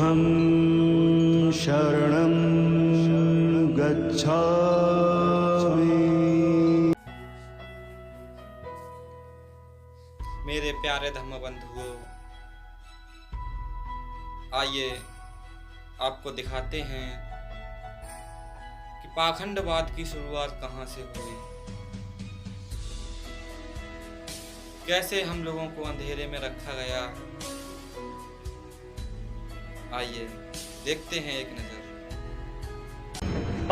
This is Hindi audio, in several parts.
बुद्धं शरणं गच्छामि। मेरे प्यारे धम्म बंधुओं, आइए आपको दिखाते हैं कि पाखंडवाद की शुरुआत कहाँ से हुई, कैसे हम लोगों को अंधेरे में रखा गया। आइए देखते हैं एक नजर।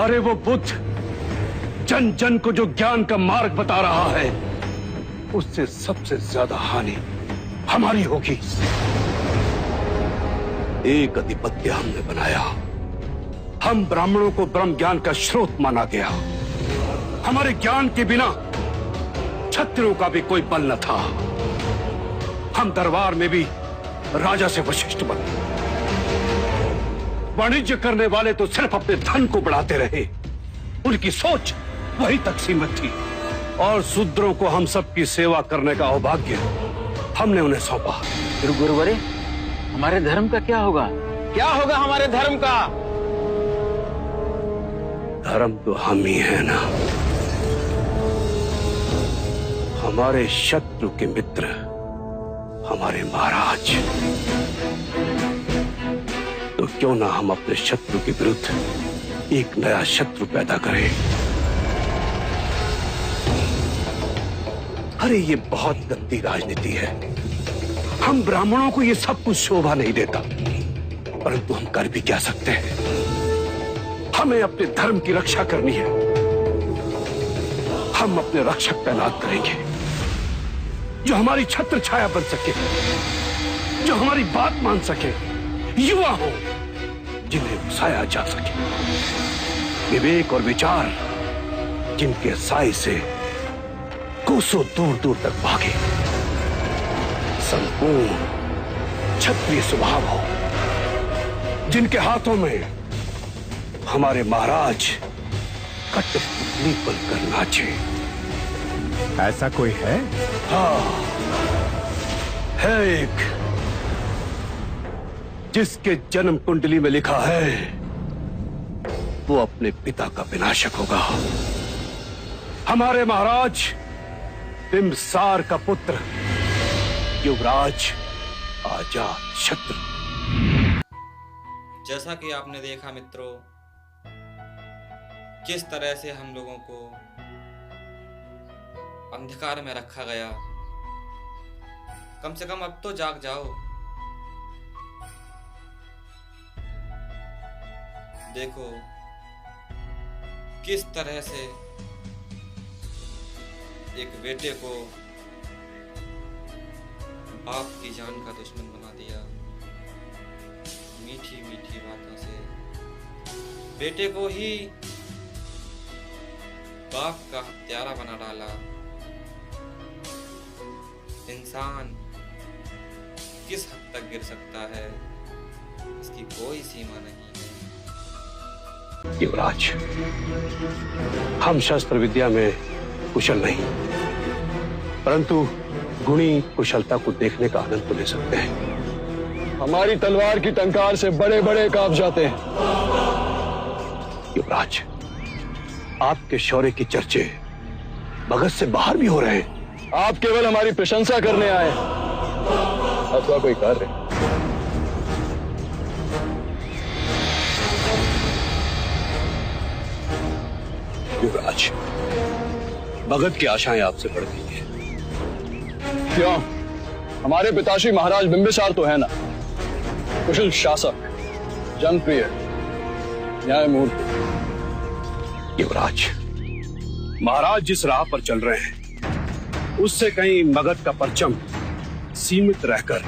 अरे वो बुद्ध जन जन को जो ज्ञान का मार्ग बता रहा है, उससे सबसे ज्यादा हानि हमारी होगी। एक अधिपत्य हमने बनाया, हम ब्राह्मणों को ब्रह्म ज्ञान का स्रोत माना गया। हमारे ज्ञान के बिना क्षत्रियों का भी कोई बल न था। हम दरबार में भी राजा से वशिष्ठ बने। वाणिज्य करने वाले तो सिर्फ अपने धन को बढ़ाते रहे, उनकी सोच वही तक सीमित थी। और शूद्रों को हम सबकी सेवा करने का सौभाग्य हमने उन्हें सौंपा। गुरुवरे, हमारे धर्म का क्या होगा? क्या होगा हमारे धर्म का? धर्म तो हम ही है ना। हमारे शत्रु के मित्र हमारे महाराज। तो क्यों ना हम अपने शत्रु के विरुद्ध एक नया शत्रु पैदा करें। अरे ये बहुत गंदी राजनीति है। हम ब्राह्मणों को ये सब कुछ शोभा नहीं देता, परंतु हम कर भी क्या सकते हैं। हमें अपने धर्म की रक्षा करनी है। हम अपने रक्षक तैनात करेंगे जो हमारी छत्र छाया बन सके, जो हमारी बात मान सके, युवा हो जिन्हें उकसाया जा सके, विवेक और विचार जिनके साए से कोसों दूर दूर तक भागे, संपूर्ण क्षत्रिय स्वभाव हो, जिनके हाथों में हमारे महाराज कठपुतली बनकर नाचे। ऐसा कोई है? हाँ, है एक, जिसके जन्म कुंडली में लिखा है वो अपने पिता का विनाशक होगा। हमारे महाराज बिंबिसार का पुत्र युवराज अजातशत्रु। जैसा कि आपने देखा मित्रों, किस तरह से हम लोगों को अंधकार में रखा गया। कम से कम अब तो जाग जाओ। देखो किस तरह से एक बेटे को बाप की जान का दुश्मन बना दिया। मीठी मीठी बातों से बेटे को ही बाप का हत्यारा बना डाला। इंसान किस हद तक गिर सकता है, इसकी कोई सीमा नहीं है। युवराज, हम शस्त्र विद्या में कुशल नहीं, परंतु गुणी कुशलता को देखने का आनंद तो ले सकते हैं। हमारी तलवार की टंकार से बड़े बड़े कांप जाते हैं। युवराज, आपके शौर्य की चर्चे भगत से बाहर भी हो रहे हैं। आप केवल हमारी प्रशंसा करने आए अथवा कोई कार्य? युवराज, भगत की आशाएं आपसे बढ़ गई हैं। क्यों? हमारे पिताश्री महाराज बिंबिसार तो है ना, कुशल शासक, जनप्रिय, न्यायमूर्ति। युवराज, महाराज जिस राह पर चल रहे हैं उससे कहीं मगध का परचम सीमित रहकर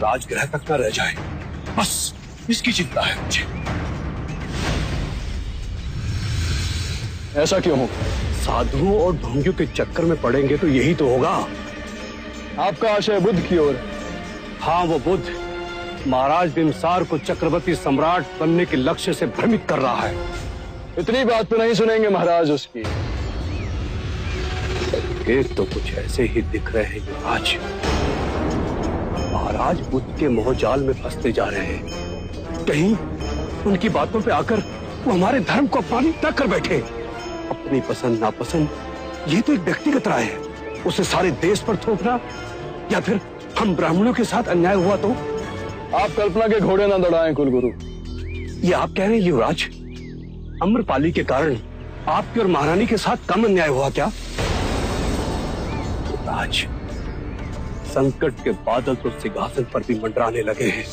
राजगृह तक न रह जाए, बस इसकी चिंता है मुझे। ऐसा क्यों हो? साधुओं और ढोंगियों के चक्कर में पड़ेंगे तो यही तो होगा। आपका आशय बुद्ध की ओर? हाँ, वो बुद्ध महाराज बिंबिसार को चक्रवर्ती सम्राट बनने के लक्ष्य से भ्रमित कर रहा है। इतनी बात तो नहीं सुनेंगे महाराज उसकी। संकेत तो कुछ ऐसे ही दिख रहे हैं युवराज। महाराज बुद्ध के मोहजाल में फंसते जा रहे हैं। कहीं उनकी बातों पे आकर वो हमारे धर्म को अपमानित न कर बैठे। अपनी पसंद नापसंद ये तो एक व्यक्तिगत राय है, उसे सारे देश पर थोपना, या फिर हम ब्राह्मणों के साथ अन्याय हुआ तो? आप कल्पना के घोड़े ना दौड़ाएं कुलगुरु। ये आप कह रहे हैं युवराज, अम्रपाली के कारण आपके और महारानी के साथ कम अन्याय हुआ क्या? युवराज, संकट के बादल तो सिंहासन पर भी मंडराने लगे हैं।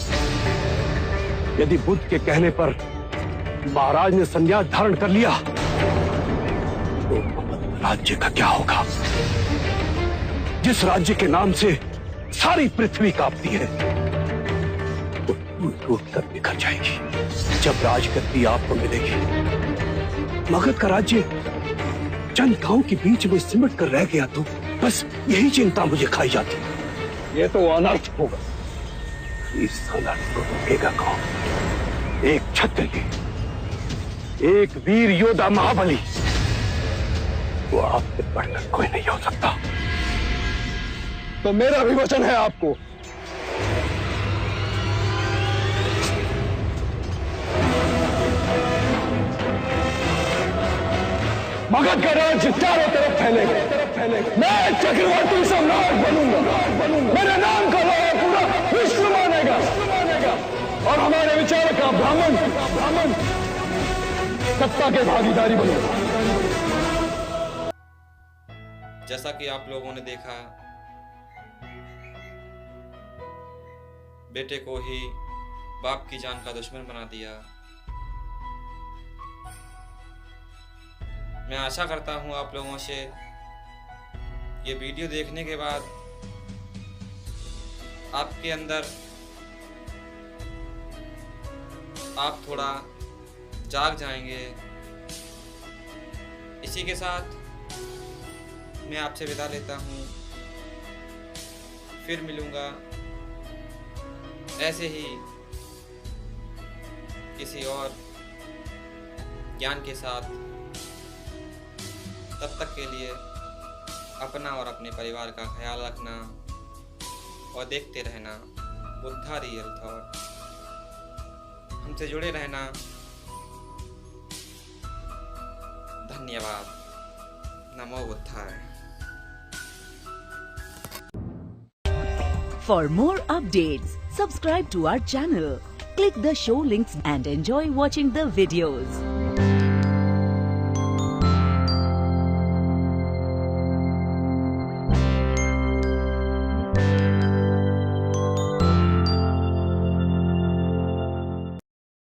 यदि बुद्ध के कहने पर महाराज ने संन्यास धारण कर लिया तो राज्य का क्या होगा? जिस राज्य के नाम से सारी पृथ्वी कांपती है वो टूट टूट कर बिखर जाएगी जब राजगद्दी आपको मिलेगी। मगध का राज्य चंद गांव के बीच में सिमट कर रह गया तो बस यही चिंता मुझे खाई जाती। ये तो अनर्थ होगा। इस अनर्थ को रोकेगा कौन? एक क्षत्रिय, एक वीर योद्धा महाबली, वो आपसे बढ़कर कोई नहीं हो सकता। तो मेरा भी वचन है आपको, मगध का राज्य चारों तरफ फैलेगा। मैं चक्रवर्ती सम्राट बनूंगा। मेरे नाम का लोहा पूरा विश्व मानेगा। और हमारे विचार का ब्राह्मण सत्ता के भागीदारी बनेगा। जैसा कि आप लोगों ने देखा, बेटे को ही बाप की जान का दुश्मन बना दिया। मैं आशा करता हूं आप लोगों से ये वीडियो देखने के बाद आपके अंदर आप थोड़ा जाग जाएंगे। इसी के साथ मैं आपसे विदा लेता हूं। फिर मिलूंगा ऐसे ही किसी और ज्ञान के साथ। तब तक के लिए अपना और अपने परिवार का ख्याल रखना और देखते रहना बुद्धा रियल थॉट। हमसे जुड़े रहना। धन्यवाद। नमो बुद्धाय। For more updates, subscribe to our channel, click the show links and enjoy watching the videos.